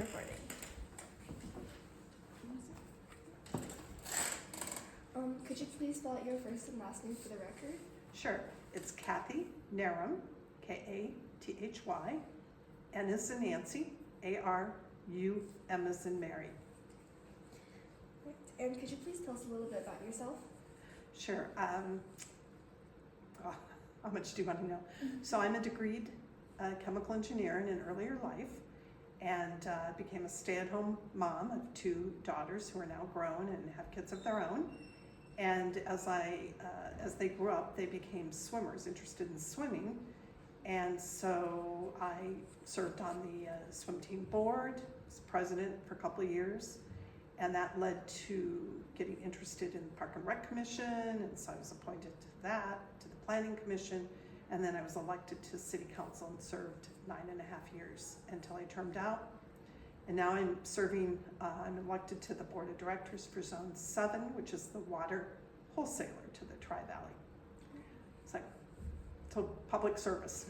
recording. Could you please spell out your first and last name for the record? Sure. It's Kathy Narum, K-A-T-H-Y, N as in Nancy, A-R-U-M as in Mary. And could you please tell us a little bit about yourself? Sure. How much do you want to know? So I'm a degreed chemical engineer in an earlier life, and became a stay-at-home mom of 2 daughters who are now grown and have kids of their own. And as they grew up, they became swimmers, interested in swimming. And so I served on the swim team board, was president for a couple of years, and that led to getting interested in the Park and Rec Commission, and so I was appointed to that, to the Planning Commission, and then I was elected to City Council and served 9.5 years until I termed out. And now I'm serving, I'm elected to the Board of Directors for Zone 7, which is the water wholesaler to the Tri-Valley. So public service.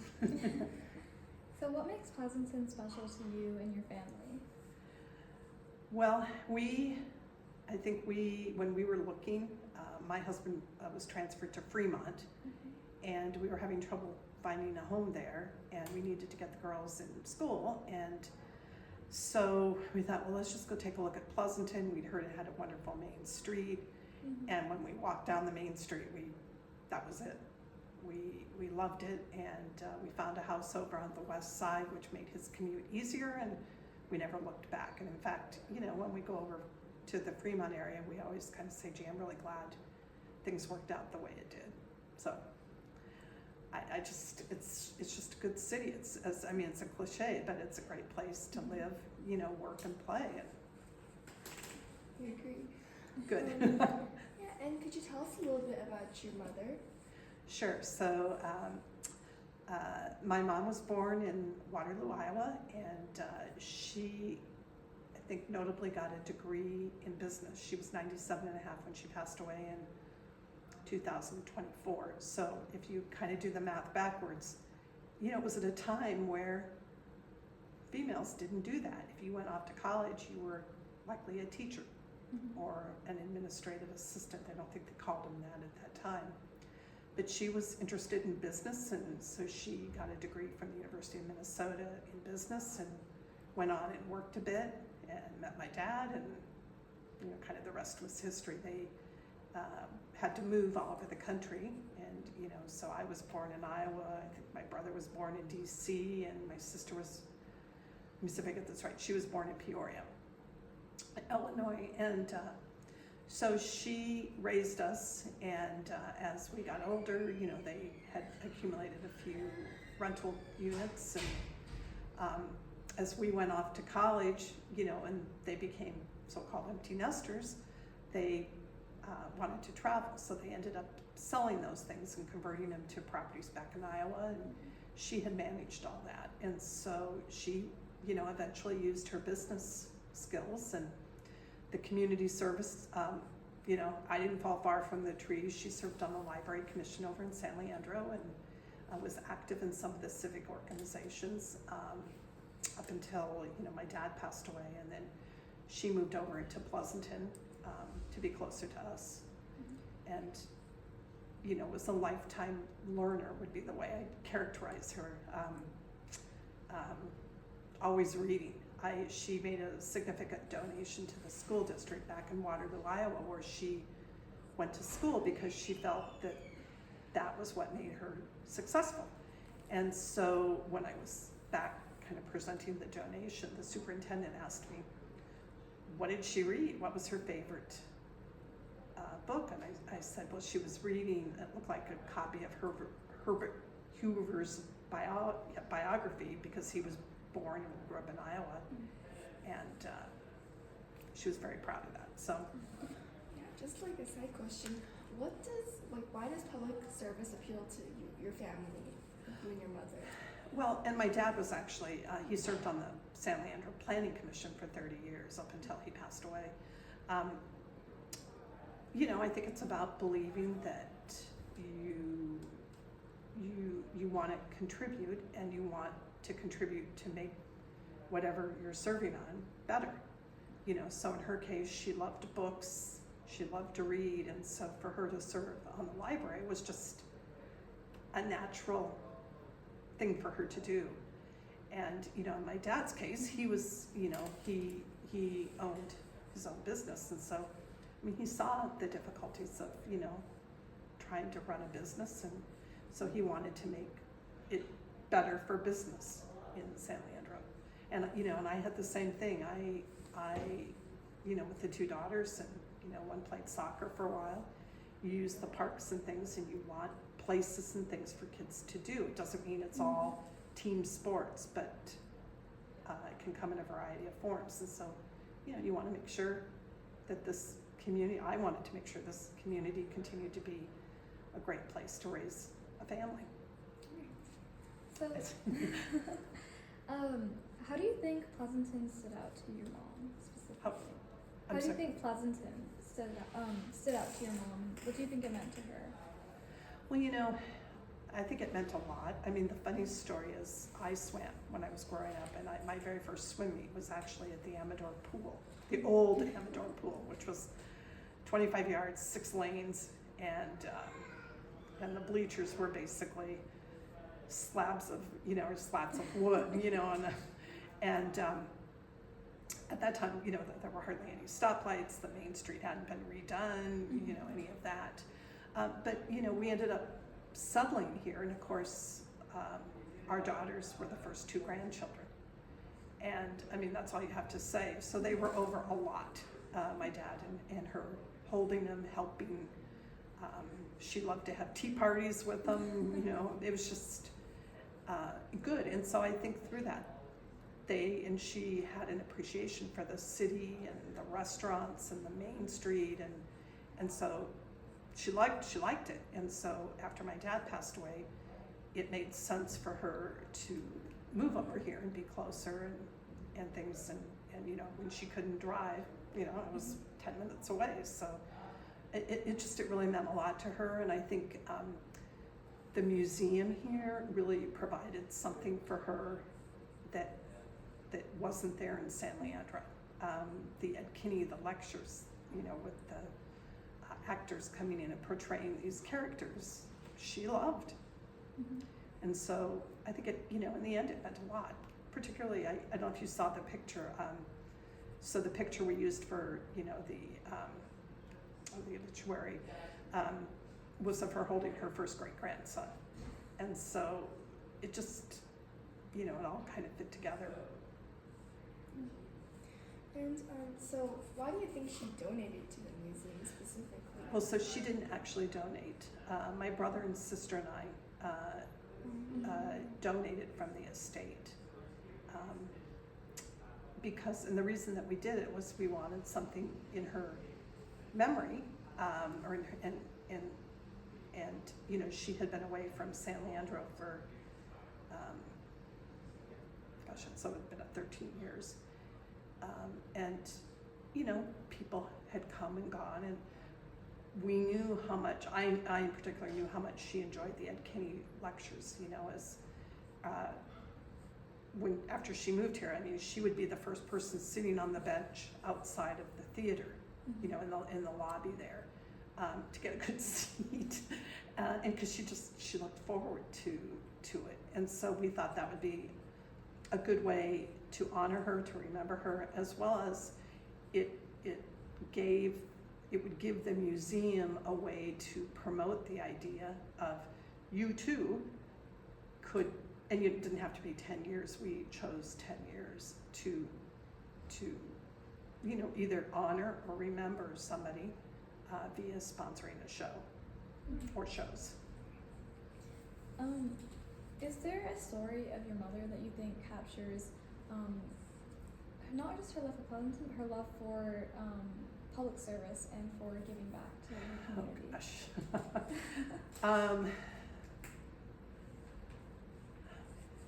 So what makes Pleasanton special to you and your family? Well, I think when we were looking, my husband was transferred to Fremont, and we were having trouble finding a home there, and we needed to get the girls in school, and so we thought, well, let's just go take a look at Pleasanton. We'd heard it had a wonderful main street, and when we walked down the main street, that was it. We loved it, and we found a house over on the west side, which made his commute easier, and we never looked back. And in fact, when we go over to the Fremont area, we always kind of say, gee, I'm really glad things worked out the way it did. So it's just a good city. It's a cliche, but it's a great place to live, work and play. I agree. Good. Yeah, and could you tell us a little bit about your mother? Sure. So my mom was born in Waterloo, Iowa, and she, I think, notably got a degree in business. She was 97 and a half when she passed away in 2024. So if you kind of do the math backwards, it was at a time where females didn't do that. If you went off to college, you were likely a teacher or an administrative assistant. I don't think they called them that at that time. But she was interested in business, and so she got a degree from the University of Minnesota in business and went on and worked a bit and met my dad, and kind of the rest was history. They had to move all over the country, and so I was born in Iowa. I think my brother was born in DC, and my sister was, let me see if I get this right, she was born in Peoria, Illinois, and so she raised us, and as we got older, they had accumulated a few rental units, and as we went off to college, and they became so-called empty nesters, they wanted to travel, so they ended up selling those things and converting them to properties back in Iowa, and she had managed all that, and so she, eventually used her business skills and the community service. I didn't fall far from the trees. She served on the Library Commission over in San Leandro, and was active in some of the civic organizations up until my dad passed away, and then she moved over into Pleasanton to be closer to us, and was a lifetime learner would be the way I'd characterize her. Always reading. She made a significant donation to the school district back in Waterloo, Iowa, where she went to school because she felt that was what made her successful. And so when I was back kind of presenting the donation, the superintendent asked me, what did she read? What was her favorite book? And I said, well, she was reading, it looked like a copy of Herbert Hoover's biography, because he was born and grew up in Iowa, and she was very proud of that. So, yeah, just like a side question, why does public service appeal to you, your family, you and your mother? Well, and my dad was actually, he served on the San Leandro Planning Commission for 30 years up until he passed away. I think it's about believing that you want to contribute, and you want to contribute to make whatever you're serving on better. You know, so in her case, she loved books, she loved to read, and so for her to serve on the library was just a natural thing for her to do. And, you know, in my dad's case, he was, you know, he owned his own business, and so, I mean, he saw the difficulties of, you know, trying to run a business, and so he wanted to make it better for business in San Leandro. And, you know, and I had the same thing. I, you know, with the two daughters, and, you know, one played soccer for a while, you use the parks and things, and you want places and things for kids to do. It doesn't mean it's all team sports, but it can come in a variety of forms. And so, you know, you want to make sure that this community, I wanted to make sure this community continued to be a great place to raise a family. So, how do you think Pleasanton stood out to your mom specifically? How do you think Pleasanton stood out to your mom? What do you think it meant to her? Well, you know, I think it meant a lot. I mean, the funny story is I swam when I was growing up, and my very first swim meet was actually at the Amador Pool, the old Amador Pool, which was 25 yards, 6 lanes, and the bleachers were basically slabs of, you know, or slats of wood, you know, and at that time, you know, there were hardly any stoplights. The main street hadn't been redone, you know, any of that. But, you know, we ended up settling here, and of course, our daughters were the first 2 grandchildren. And I mean, that's all you have to say. So they were over a lot, my dad and her, holding them, helping. She loved to have tea parties with them, you know, it was just good. And so I think through that, and she had an appreciation for the city and the restaurants and the main street, and so she liked it. And so after my dad passed away, it made sense for her to move over here and be closer and things, and you know, when she couldn't drive, you know, it was 10 minutes away, so it really meant a lot to her. And I think the museum here really provided something for her that wasn't there in San Leandro. The Ed Kinney, the lectures, you know, with the actors coming in and portraying these characters, she loved. Mm-hmm. And so I think it, you know, in the end it meant a lot. Particularly, I don't know if you saw the picture, so the picture we used for, you know, the obituary was of her holding her first great-grandson. And so it just, you know, it all kind of fit together. And so why do you think she donated to the museum specifically? Well, so she didn't actually donate. My brother and sister and I donated from the estate. Because, and the reason that we did it was we wanted something in her memory, and you know, she had been away from San Leandro for, so it had been 13 years. And, you know, people had come and gone, and we knew how much, I in particular knew how much she enjoyed the Ed Kinney lectures, you know, as, after she moved here, I mean, she would be the first person sitting on the bench outside of the theater, you know, in the lobby there, to get a good seat, and because she looked forward to it. And so we thought that would be a good way to honor her, to remember her, as well as it would give the museum a way to promote the idea of you too could, and it didn't have to be 10 years, we chose 10 years to you know, either honor or remember somebody via sponsoring a show or shows. Is there a story of your mother that you think captures not just her love for Pleasanton, but her love for public service and for giving back to your community? Oh gosh.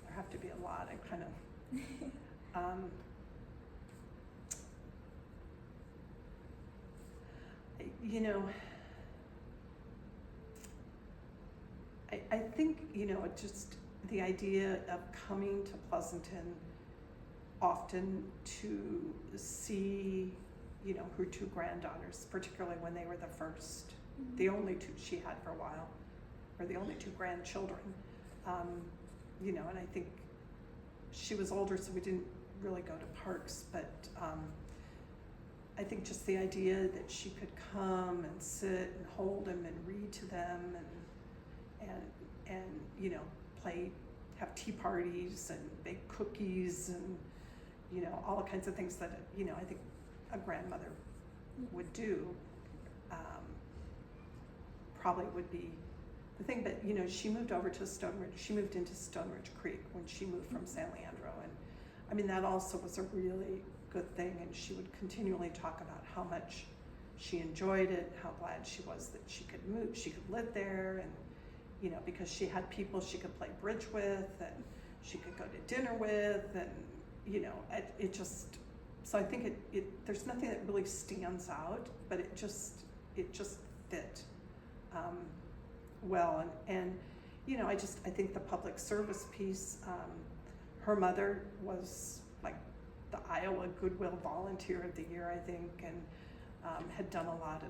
There have to be a lot. I kind of you know, I think, you know, it just the idea of coming to Pleasanton often to see, you know, her two granddaughters, particularly when they were the first, the only two she had for a while, or the only two grandchildren. You know, and I think she was older, so we didn't really go to parks, but I think just the idea that she could come and sit and hold them and read to them and you know, have tea parties and bake cookies and, you know, all kinds of things that, you know, I think a grandmother would do, probably would be the thing. But, you know, she moved over to she moved into Stonebridge Creek when she moved from San Leandro, and I mean, that also was a really good thing, and she would continually talk about how much she enjoyed it, how glad she was that she could move, she could live there, and, you know, because she had people she could play bridge with, and she could go to dinner with, and, you know, it just, so I think there's nothing that really stands out, but it just fit well, and you know, I think the public service piece, her mother was like the Iowa Goodwill Volunteer of the Year, I think, and had done a lot of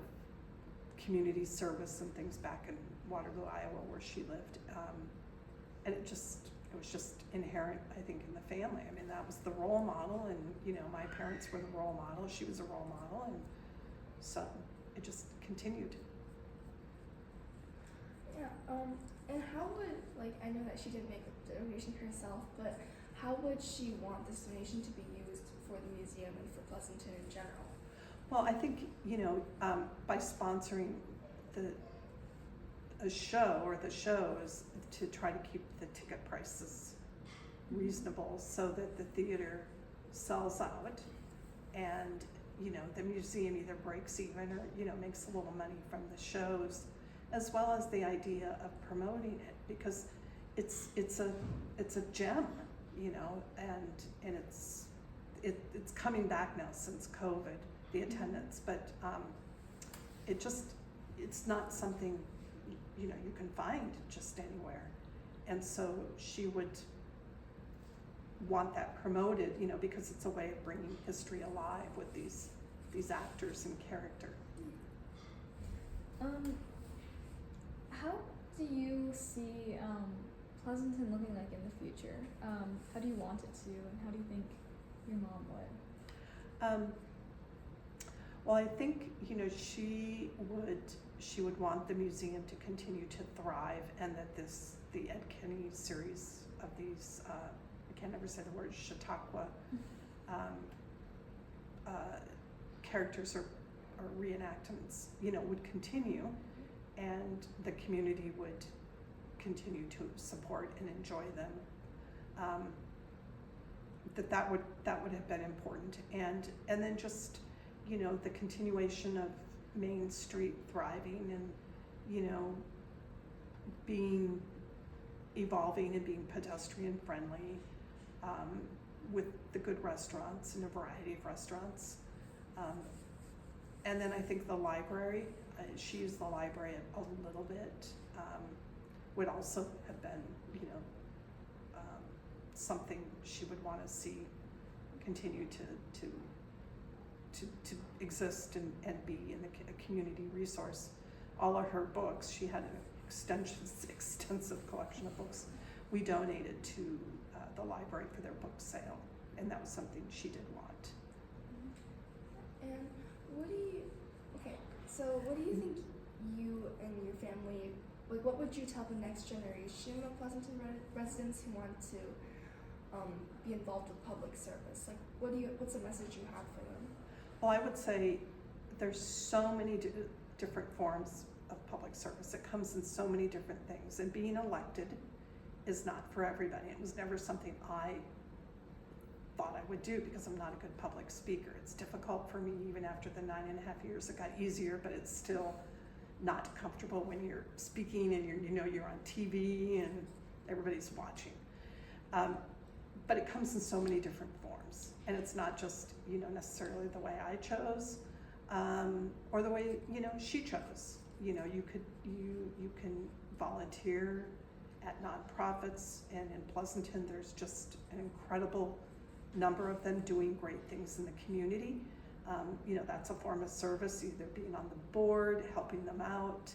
community service and things back in Waterloo, Iowa, where she lived, and it was just inherent, I think, in the family. I mean, that was the role model, and you know, my parents were the role model, she was a role model, and so it just continued. Yeah, and how would, like, I know that she didn't make the donation herself, but how would she want this donation to be used for the museum and for Pleasanton in general? Well, I think, you know, by sponsoring a show or the shows, to try to keep the ticket prices reasonable so that the theater sells out, and, you know, the museum either breaks even or, you know, makes a little money from the shows, as well as the idea of promoting it, because it's a gem, you know, and it's coming back now since COVID, the attendance, but it's not something, you know, you can find just anywhere, and so she would want that promoted, you know, because it's a way of bringing history alive with these actors and character. How do you see Pleasanton looking like in the future? How do you want it to, and how do you think your mom would? Well, I think, you know, she would want the museum to continue to thrive, and that the Ed Kenny series of these, I can't ever say the word, Chautauqua characters or reenactments, you know, would continue, and the community would continue to support and enjoy them. That would have been important, and then just, you know, the continuation of Main Street thriving and, you know, evolving and being pedestrian friendly, with the good restaurants and a variety of restaurants. And then I think the library, she used the library a little bit, would also have been, you know, something she would want to see continue to exist and be in a community resource. All of her books, she had an extensive collection of books, we donated to the library for their book sale, and that was something she did want. And what do you think you and your family, like, what would you tell the next generation of Pleasanton residents who want to be involved with public service? Like, what's the message you have for them? Well, I would say there's so many different forms of public service. It comes in so many different things, and being elected is not for everybody. It was never something I thought I would do because I'm not a good public speaker. It's difficult for me even after the 9.5 years. It got easier, but it's still not comfortable when you're speaking and you're on TV and everybody's watching. But it comes in so many different forms, and it's not just, you know, necessarily the way I chose, or the way, you know, she chose. You know, you can volunteer at nonprofits, and in Pleasanton there's just an incredible number of them doing great things in the community. You know, that's a form of service, either being on the board, helping them out.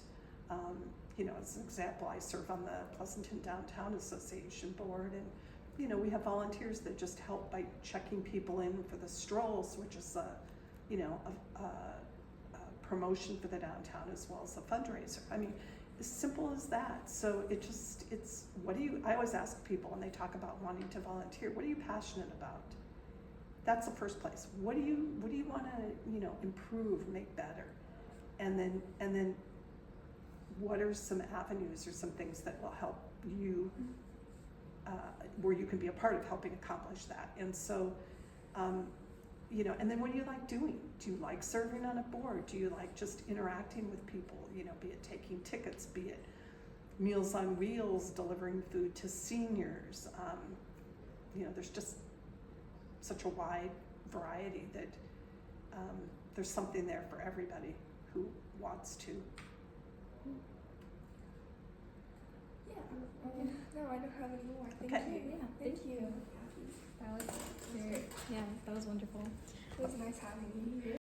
You know, as an example, I serve on the Pleasanton Downtown Association board, and you know, we have volunteers that just help by checking people in for the strolls, which is you know, a promotion for the downtown as well as a fundraiser. I mean, as simple as that. So it's what do you, I always ask people when they talk about wanting to volunteer, what are you passionate about? That's the first place. What do you want to, you know, improve, make better? And then what are some avenues or some things that will help you, where you can be a part of helping accomplish that? And so, you know, and then what do you like doing? Do you like serving on a board? Do you like just interacting with people? You know, be it taking tickets, be it Meals on Wheels, delivering food to seniors. You know, there's just such a wide variety that there's something there for everybody who wants to. Yeah. No, I don't have any more. Thank Okay. you. Yeah, Thank thank you, you. Kathy. That was very, yeah, that was wonderful. It was nice having you here.